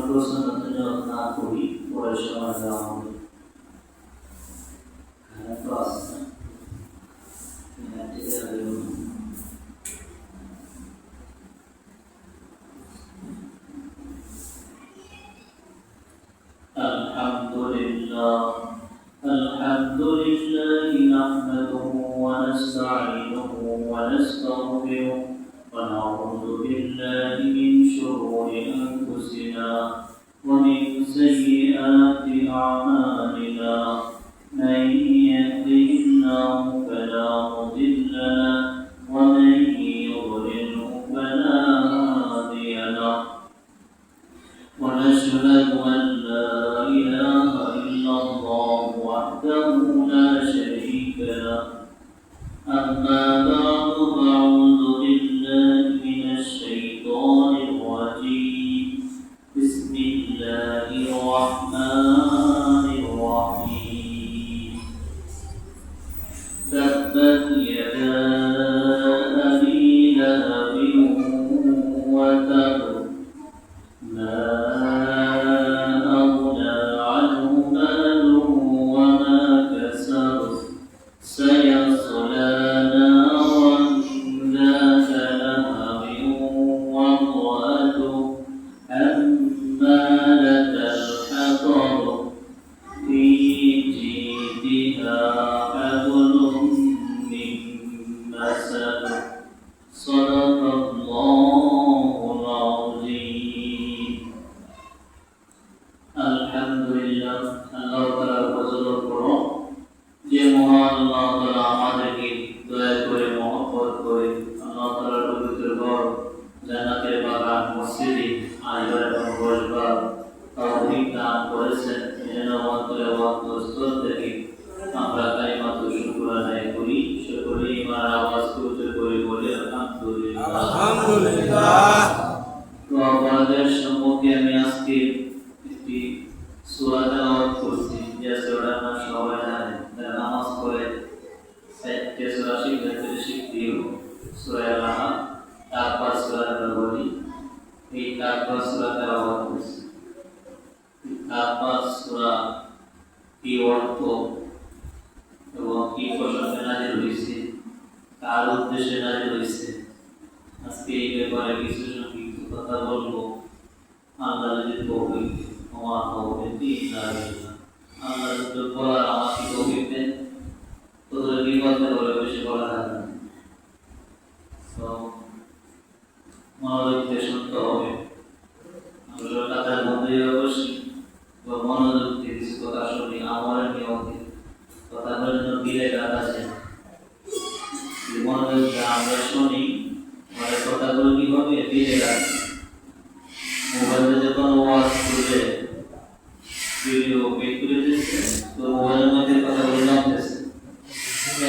প্রশ্ন না করি পরে সময় দেওয়া হবে। তো আসছে الحمد لله نحمده ونستعينه ونستغفره ونعوذ بالله من شرور أنفسنا ومن سيئات أعمالنا من يهده الله فلا مضل له ومن يضلله فلا هادي له ونشهد أن لا إله إلا الله وحده لا شريك له أما بعد فأعوذ بالله من الشيطان الرجيم بسم الله الرحمن الرحيم تبت يدا أبي لهب وتب ما أغنى عنه ماله وما كسب سيصلى نارا ذات لهب وامرأته حمالة الحطب في جيدها حبل من مسد صدق الله العظيم আলহামদুলিল্লাহ আল্লাহ তাআলার ফজল ও করম যে মহান আল্লাহ তাআলা আমাদেরকে দয়া করে মহব্বত করে আল্লাহ তাআলার পবিত্র ঘর জান্নাতের বাগান মসজিদে আইবার এবং বসবার তৌফিক দান করেছেন। এজন্য অন্তরে অন্তঃস্থল থেকে আমরা কালিমাতুল শুকর আদায় করি। সকলে ইমানের আওয়াজকে উচ্চ করে বলে আলহামদুলিল্লাহ আলহামদুলিল্লাহ। তো আপনাদের সম্মুখে আমি আজকে একটি সূরা তেলাওয়াত করছি, যে সূরা আপনারা সবাই জানেন। যারা নামাজ পড়ে সাইটে সূরা শিখতেও সূরা আল-আহকাম, তারপর সূরা আল-বনী, এই তারপর সূরা তেলাওয়াত করছি। তারপর সূরা কি অর্থ এবং কি প্রসঙ্গে নাযিল হয়েছে, কার উদ্দেশ্যে নাযিল হয়েছে, আজকে এই ব্যাপারে কিছু সংক্ষিপ্ত কথা বলবো। আল্লাহ যদি তৌফিক আমার তৌফিক আল্লাহ যদি বলার আমাকে তৌফিক দেন, তোদের বিপদে বলে বেশি বলা যায় না। তো মনোযোগ দিয়ে শুনতে হবে। আমরা কথার মধ্যে অবশ্যই মনোযোগ দিয়ে কিছু কথা শুনি। আমার নিয়মে কথাগুলোর জন্য বিলে গাছ আছে, মনোযোগ দিয়ে আমরা শুনি, আমাদের কথাগুলো কি হবে বিলে গাছ। মোবাইলে যখন ওয়াজ করবে ভিডিও বের করে দিচ্ছে, তো মোবাইলের মধ্যে কথাগুলো নামতেছে,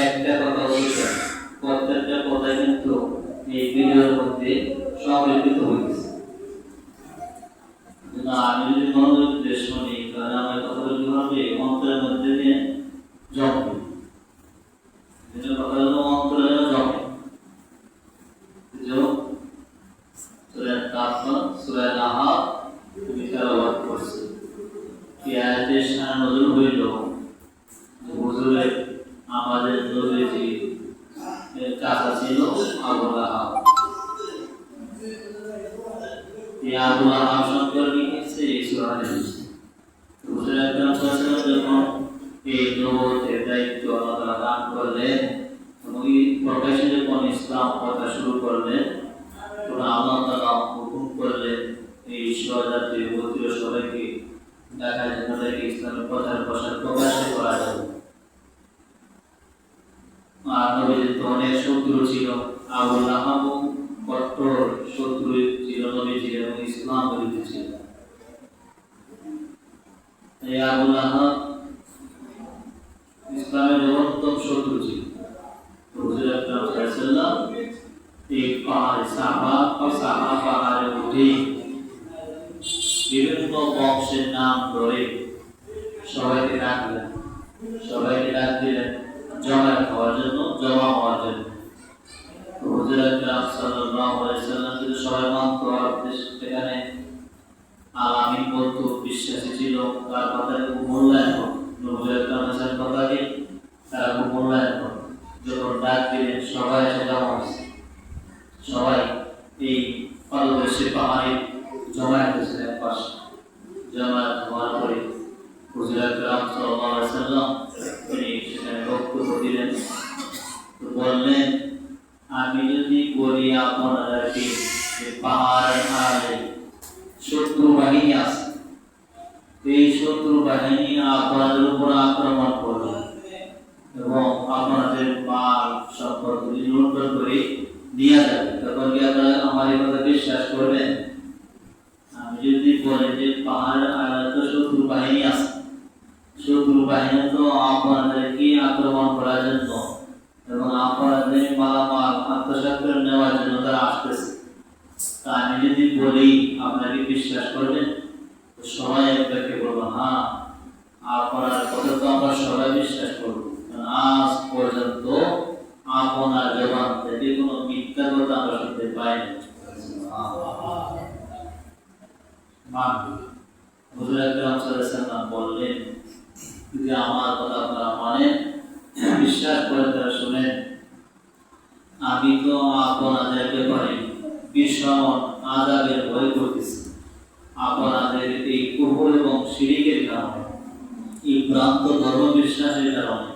একটা কথা বলছে, প্রত্যেকটা কথা কিন্তু এই ভিডিওর মধ্যে সংরক্ষিত হয়েছে। না আমি যদি মনোযোগ দিয়ে শুনি, তাহলে আমার কথাগুলো কি হবে অন্তরের মধ্যে দিয়ে জমবে। কথাগুলো অন্তরে জমে। সূরা কাফর, সূরা আল-আহকাম তুমি তেলাওয়াত করছো। এই আয়াতের শান নজুল হইল হুজুরে আমাদের নবীজি এর চাচা ছিল আবু লাহাব। এই আবু লাহাব সম্পর্কে লিখেছে এই সূরাতে। হুজুর আকরাম সাল্লাল্লাহু আলাইহি ওয়াসাল্লাম যখন এই নবুয়তের দায়িত্ব আল্লাহ তাআলা দান করলেন, উনি প্রকাশ্যে যখন ইসলাম কথা শুরু করলেন, আল্লাহ তাআলা হুকুম করলেন এই সহযাত্রী গোত্রীয় সবাইকে দেখা যায় তাদেরকে ইসলামের প্রচার প্রসার প্রকাশ্যে করা যাবে। আর নবীজির তো অনেক শত্রু ছিল, আবু লাহাব কঠোর শত্রু ছিল নবীজির এবং ইসলাম বিরোধী ছিল। এই আবু লাহাব ইসলামের অন্যতম শত্রু ছিল। হুজুর আকরাম সাল্লাল্লাহু আলাইহি ওয়াসাল্লাম एक पहाड़ साहा पहाड़े उठे বিভিন্ন বংশের নাম ধরে সবাইকে ডাকলেন জমা হওয়ার জন্য। হুজুর আকরাম সাল্লাল্লাহু আলাইহি ওয়াসাল্লাম যদি সবাই মানত, সেখানে আর আমি বলতো বিশ্বাসী ছিল, তার কথায় খুব মূল্যায়ন করতো, নবুয়ের কথাকে তারা খুব মূল্যায়ন করতো। যখন ডাক দিলেন সবাই এসে জমা হয়েছে, সবাই এই পাদদেশে পাহাড়ে জমায়েত হয়েছে এক পাশে। জমায়েত হওয়ার পরে হুজুর আকরাম সাল্লাল্লাহু আলাইহি ওয়াসাল্লাম তিনি সেখানে বক্তব্য দিলেন। তো বললেন, আমি যদি বলি আপনাদেরকে যে পাহাড়ের আড়ালে শত্রু বাহিনী আছে, এই শত্রু বাহিনী আপনাদের উপর আক্রমণ করবে এবং আপনাদের মাল সম্পদগুলি লুণ্ঠন করে নিয়ে যাবে, তখন কি আপনারা আমার এই কথা বিশ্বাস করবেন? আমি যদি বলি যে পাহাড়ের আড়ালে তো শত্রু বাহিনী আছে, শত্রু বাহিনী তো আপনাদেরকে আক্রমণ করার জন্য এবং আপনাদের মালামাল আত্মসাৎ করে নেওয়ার জন্য তারা আসতেছে, তা আমি যদি বলি আপনাকে বিশ্বাস করবেন? সবাই একবারকে বলবো, হ্যাঁ আপনার কথা তো আমরা সবাই বিশ্বাস করবো, আজ পর্যন্ত আপনার জবান থেকে কোনো মিথ্যা কথা আমরা শুনতে পাইনি। হুজুর আকরাম সাল্লাল্লাহু আলাইহি ওয়াসাল্লাম বললেন, যদি আমার কথা আপনারা মানেন, বিশ্বাস করে তারা শুনেন, আমি তো আপনাদের ব্যাপারে ভীষণ আযাবের ভয় করতেছি। আপনাদের এই কুফর এবং শিরকের কারণে, এই ভ্রান্ত ধর্ম বিশ্বাসের কারণে,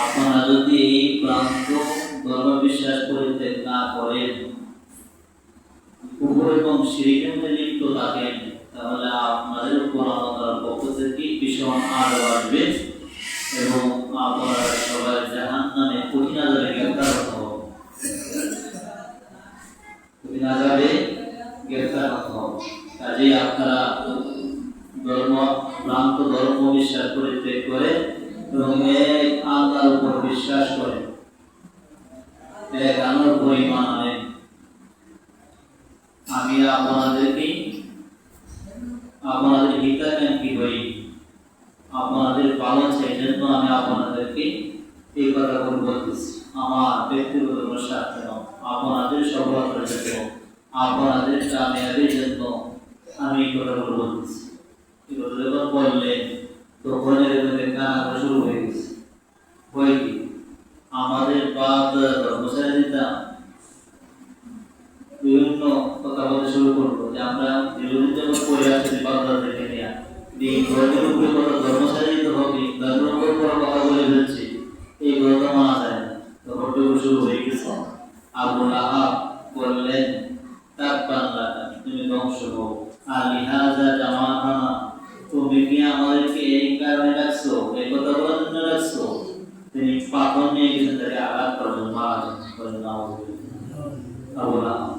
আপনারা যদি এই ভ্রান্ত ধর্ম বিশ্বাস করিতে না করেন, কুফর এবং শিরকের মধ্যে লিপ্ত থাকেন, তাহলে আপনাদের উপর আল্লাহর পক্ষ থেকে ভীষণ আযাব আসবে এবং আপনারা সবাই জাহান্নামে কঠিন আযাবে গ্রেফতার হতে হবে। কঠিন আযাবে গ্রেফতার হতে হবে। কাজেই আপনারা ভ্রান্ত ধর্ম বিশ্বাস পরিত্যাগ করে এবং এক আল্লাহর উপর বিশ্বাস করে, এক আল্লাহর উপর ঈমান আনেন। আমি আপনাদের হিতাকাঙ্ক্ষী হই, আপনাদের ভালো চাই জন্য আমি আপনাদেরকে এই কথাগুলো বলতেছি। আমার ব্যক্তিগত কোনো স্বার্থ নয়, আপনাদের সফলতার জন্য, আপনাদের কামিয়াবির জন্য আমি এই কথাগুলো বলতেছি। এগুলো যখন বললেন তখন এর কান্না শুরু হয়ে গেছে। হয় কি, আমাদের বাপ ধর্ম ছেড়ে দিতাম, বিভিন্ন কথা বলতে শুরু করবো যে আমরা দীর্ঘদিন যখন পড়ে আসছি বাচ্চাদেরকে নিয়ে এই ধর্মের উপরে কথা ধর্ম ছেড়ে দিতে হবে, ধর্মের উপর কথা বলে ফেলছি, এই কথা মানা যায় না। তখন শুরু হয়ে গেছে। আবু লাহাব বললেন, তাব্বান লাকা, তুমি ধ্বংস হও, আলিহাযা জামাতানা, তুমি কি আমাদেরকে এই কারণে রাখছো, এই কথা বলার জন্য রাখছো? তিনি পাথর নিয়ে গেছেন, তাকে আঘাত করার জন্য মারা যান। আবু লাহাব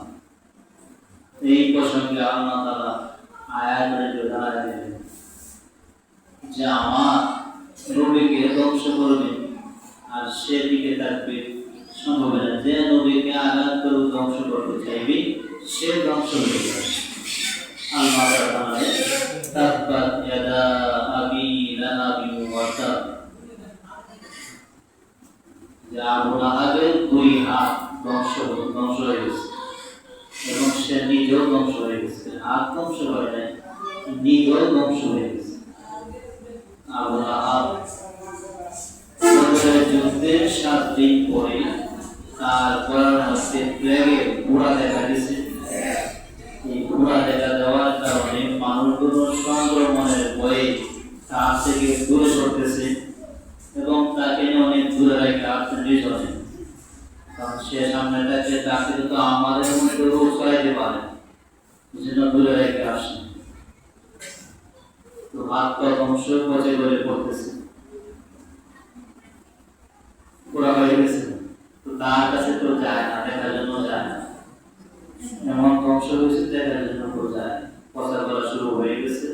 এই প্রসঙ্গে আল্লাহ তাআলা আয়াতের বিধান দিলেন যে আমার নবীকে ধ্বংস করবে আর সে দিকে থাকবে সম্ভব না। যে নবীকে আঘাত করে ধ্বংস করতে চাইবে সে ধ্বংস হয়ে যাবে। আল্লাহ তাআলা তাব্বাত ইয়াদা আবি লাহাবি ওয়া তাব, যে আবু লাহাবের দুই হাত ধ্বংস হয়ে গেছে এবং সে নিজেও ধ্বংস হয়ে গেছে। হাত ধ্বংস হয় নাই, নিজেও ধ্বংস হয়ে গেছে। আবু লাহাব যুদ্ধের 7 দিন পরে তার গলার মধ্যে প্লেগে পুরা দেখা গেছে। এই পুরা দেখা দেওয়ার কারণে মানুষগুলো সংক্রমণের ভয়ে তার থেকে দূরে সরতেছে এবং তাকে অনেক দূরে রেখে আসছে নির্জনে। কারণ সে সামনেটাকে তাকে তো আমাদের মধ্যে রোগ ছড়াইতে পারে, সেজন্য দূরে রেখে আসে। তো হাত পা ধ্বংস পচে গলে পড়তেছে, পুরা হয়ে গেছে। তো তার কাছে তো যায় না, দেখার জন্য যায় না, এমন ধ্বংস হয়েছে দেখার জন্য কেউ যায়, পচা করা শুরু হয়ে গেছে।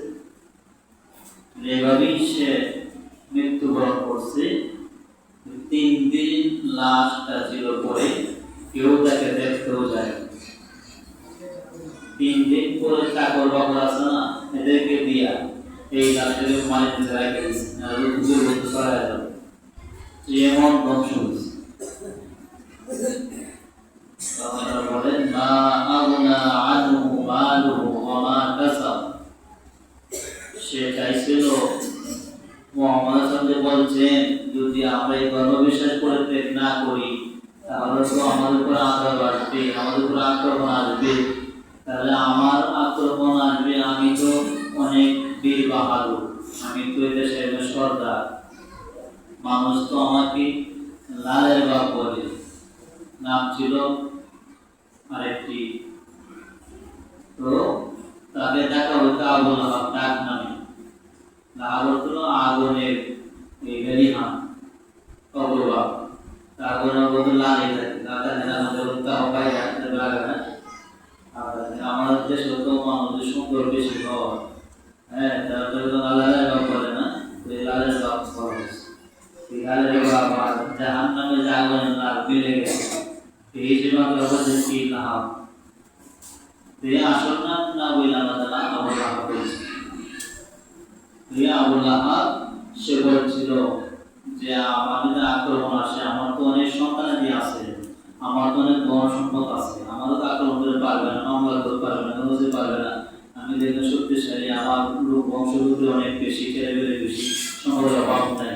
এভাবেই সে মৃত্যুবরণ করছে। 3 দিন লাশটা ছিল পরে, কেউ তাকে দেখতেও যায়। 3 দিন পরে চাকর বাকর আছে না, এদেরকে দিয়া এই লাশটাকে মাটিতে রেখে দিচ্ছে, নাহলে দূরে বলতে ছড়ায় যাবে। এমন ধ্বংস হয়েছে। বলেন, মা আগনা আনহু মালুহু ওয়া মা কাসাব, না করি তাহলে তো আমাদের উপর আঘাত আসবে, আমাদের উপর আক্রমণ আসবে। তাহলে আমার আক্রমণ আসবে, আমি তো অনেক বীর বাহাদুর, আমি তো দেশের সর্দার, মানুষ তো আমাকে লালের বাপ বলে। নাম ছিল আরেকটি, তো তাকে ডাকা হতো আবুল আহাব ডাক নামে। লাল হতো আগুনের গেলিহান অগ্রভাগ, আগুনের বদল লালে থাকে, লালে আমাদের তাহবাই রাখতে লাগে না। আমাদের দেশে তো মানুষের সুন্দর বেশি হয়, হ্যাঁ, তারপরে তো লালের বাপ বলে না, লালের বাপ খরচ, লালের বাপ আর জাহান নামে যে আগুনের লাল মিলে গেছে, এই হিসেবে আমাদের কি না হবে। আসল নাম না বললাম আবুল আহাব বলছে। আবুল আহাব সে বলছিল যে আমার যদি আক্রমণ আসে, আমার তো অনেক সন্তানাদি আছে, আমার তো অনেক ধন সম্পদ আছে, আমারও তো আক্রমণ করে পারবে না, মামলা করতে পারবে না, বুঝতে পারবে না, আমি দেখলে শক্তিশালী, আমার লোক বংশগতি অনেক বেশি, ছেলে বেড়ে বেশি, সম্পদের অভাব নাই,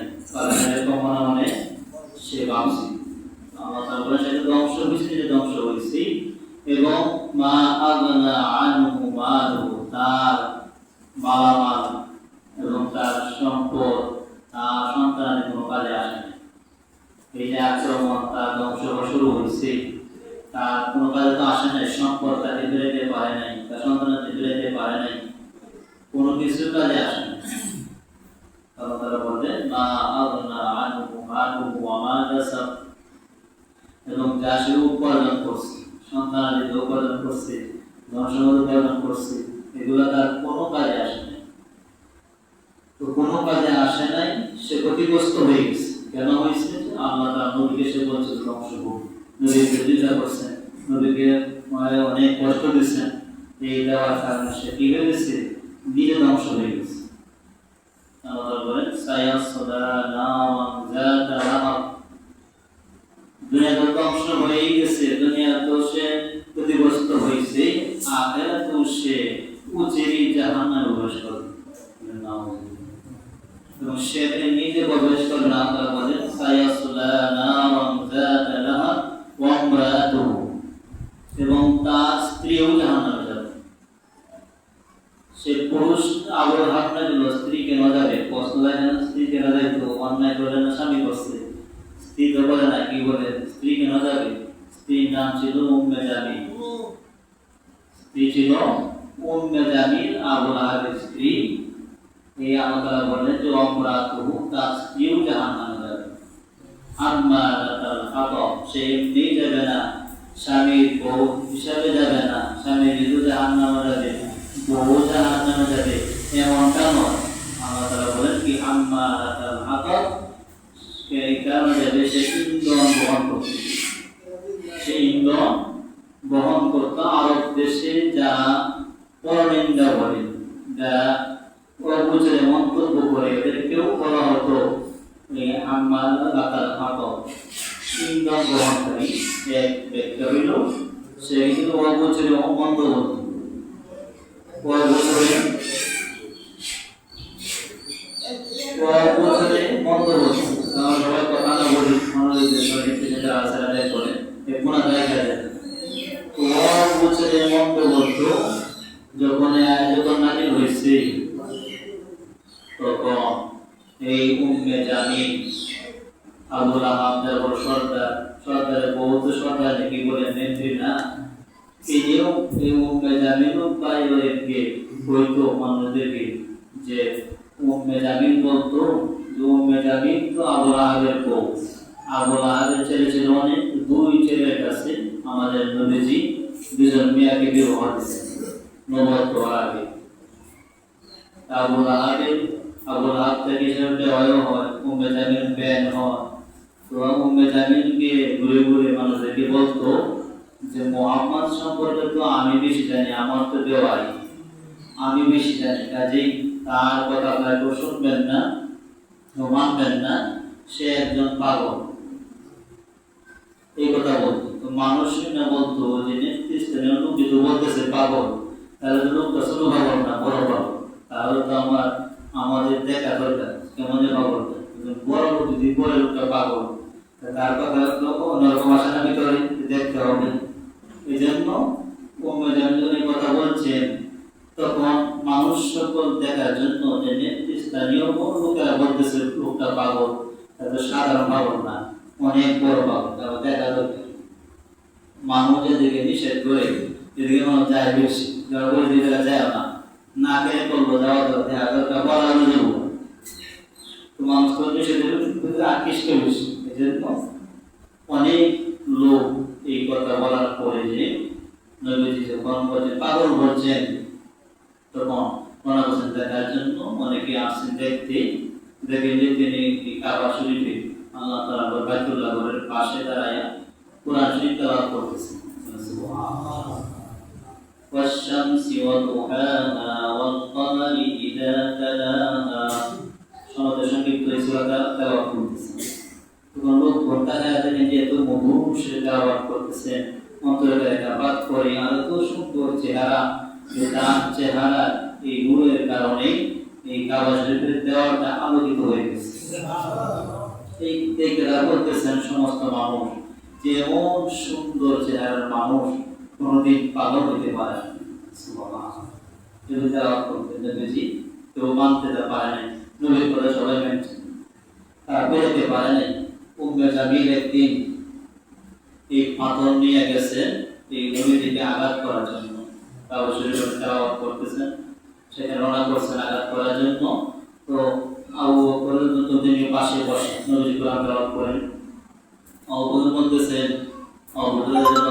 কমানো মানে সে ভাবছি আমার তারপরে সেটা ধ্বংস হয়েছে, যে ধ্বংস হয়েছে। এবং মা আগনা আনহু মালুহু, তার মালামাল এবং তার সম্পদ তার সন্তানের কোনো কাজে আসে না। এই যে আক্রমণ, তার ধ্বংস শুরু হয়েছে, তার কোনো কাজে তো আসে নাই, সম্পদ তাকে ফেরাইতে পারে নাই, তার সন্তানকে ফেরাইতে পারে নাই, কোনো কিছু কাজে আসে না। তারা তারা বলে মা আগনা আনহু মালুহু ওয়া মা কাসাব, এবং যা সে উপার্জন করছে, সন্তানাদি উপার্জন করছে, ধন সম্পদ উপার্জন করছে, এগুলো তার কোনো কাজে আসে নাই। তো কোনো কাজে আসে নাই, সে ক্ষতিগ্রস্ত হয়ে গেছে। কেন হয়েছে? আল্লাহ তার নবীকে সে বলছে ধ্বংস হোক, নবীকে বিরোধিতা করছেন, নবীকে অনেক কষ্ট দিচ্ছেন, এই দেওয়ার কারণে সে কি হয়ে গেছে? নিজে ধ্বংস হয়ে গেছে। আল্লাহ বলেন সায়াসলা নারান যাতা লাহাব, দুনিয়া তো ধ্বংস হয়ে গেছে, দুনিয়া তো সে ক্ষতিগ্রস্ত হয়েছে, আখিরাতেও সে উচিরি জাহান্নামে প্রবেশ করবে। এবং সে নিজে প্রবেশ করবে না, তারা বলেন সায়াসলা নারান যাতা লাহাব ওয়া ইমরাতুহু, এবং তার স্ত্রীও জাহান্নামে যাবে। সে পুরুষ আবুল আহাব না দিল, স্ত্রী কেন যাবে? প্রশ্ন যায় না, স্ত্রী কেন যাবে? তো অন্যায় করলে না স্বামী করছে, স্ত্রী তো বলে না, কি বলে স্ত্রী কেন যাবে? স্ত্রীর নাম ছিল উম্মে জামিল, স্ত্রী ছিল উম্মে জামিল, আবুল আহাবের স্ত্রী। এই আল্লাহ বললেন যে ইমরাতুহু, তার স্ত্রীও জাহান্নামে যাবে। আম্মারাতাল হাতাব, সে এমনি যাবে না, স্বামীর বউ হিসাবে যাবে না, স্বামী যেহেতু জাহান্নামে যাবে, বউ জাহান্নামে যাবে, এমনটা নয়। আল্লাহ তাআলা বলেন কি আম্মারাতাল হাতাব, এই কারণে যাবে সে ইন্ধন বহন করতে, সে ইন্ধন বহন করতে। আরব দেশে যারা পরনিন্দা বলে, যারা অবুঝে মন্তব্য করে, এদেরকেও বলা হতো আম্মারাতাল হাতাব, ইন্ধন গ্রহণকারী এক ব্যক্তি হইল, সে কিন্তু অবুঝে মন্তব্য, যখন নাকি হয়েছে, তখন এই উম্মে জামিল আবুল আহাব যার সর্দার, সর্দারের বহুত সর্দার কি বলে নেত্রী না, তিনিও এই উম্মে জামিলও বাইরেকে বলতো মানুষদেরকে, যে উম্মে জামিল বলতো যে উম্মে জামিল তো আবুল আহাবের বউ, আবুল আহাবের ছেলে ছিল অনেক, দুই ছেলের কাছে আমাদের নবীজি দুজন মেয়েকে বিবাহ দিয়েছেন নবুয়ত আগে। আবুল আহাব থেকে সেটা হয় উম্মে জামিল বেন হয়। তো উম্মে জামিলকে ঘুরে ঘুরে মানুষদেরকে বলতো যে মুহাম্মদ সম্পর্কে তো আমি বেশি জানি, আমার তো দেওয়াই, আমি বেশি জানি, কাজেই তার কথা আপনারা কেউ শুনবেন না, মানবেন না, সে একজন পাগল, এই কথা বলতো। তো মানুষ না বলতো যে নেতৃস্থানীয় লোক যদি বলতেছে পাগল, তাহলে তো লোকটা ছোট পাগল না, বড় পাগল, তাহলে তো আমাদের দেখা দরকার কেমন যে পাগলটা, বড় লোক যদি বড় লোকটা পাগল, তার কথা অন্যরকম আসে না ভিতরে দেখতে হবে। এই জন্য এই কথা বলছেন তখন মানুষ সকল দেখার জন্য যে স্থানীয় লোকেরা বলতেছে লোকটা পাগল, তাদের সাধারণ পাগল না, অনেক বড় পাগল। তারা দেখা দরকার মানুষ যেদিকে নিষেধ করে এদিকে মানুষ যায় বেশি, যারা বলে দিকে যায় না, না খেয়ে করবো যাওয়া দরকার বলা যাবো তো মানুষ তো নিষেধের আকৃষ্ট বেশি। এই জন্য অনেক লোক এই কথা বলার পরে যে নবীজি যখন বলছেন পাগল বলছেন তখন মনে করছেন দেখার জন্য অনেকে আসছেন দেখতে। দেখেন যে তিনি কাবা শরীফে আল্লাহ তাআলা বাইতুল্লাহ ঘরের পাশে দাঁড়ায় কোরআন শরীফ তেলাওয়াত করতেছেন। সুবহানাল্লাহ। ওয়াশ-শামসি ওয়া দুহাহা ওয়াল কমারি ইযা তালাহা, সমাজের সংক্ষিপ্ত এই সূরাটা তেলাওয়াত করতেছেন। তখন লোক ঘন্টা দেখেন যে এত মধুর সে তেলাওয়াত করতেছেন, অন্তরে একটা বাত করে আর এত সুন্দর চেহারা, যে তার চেহারা এই নূরের কারণে এই কাবা শরীফের দেওয়ালটা আলোকিত হয়ে গেছে। এই দেখে বলতেছেন সমস্ত মানুষ যে এমন সুন্দর চেহারার মানুষ কোনদিন পাগল হতে পারে না। সুবহানাল্লাহ। যদি তেলাওয়াত করতে নবীজি কেউ মানতে পারে নাই, নবীর কথা সবাই মানছে, তারা বেরোতে পারে নাই। উম্মে জামিল একদিন এই পাথর নিয়ে গেছে এই নবীজিকে আঘাত করার জন্য, কাবা শরীফে তেলাওয়াত করতেছেন, সেখানে রওনা করছেন আঘাত করার জন্য। তো আবু বকর তিনি পাশে বসে নবীজি কোরআন তেলাওয়াত করেন। আবু বকর বলতেছেন, আবু বকরের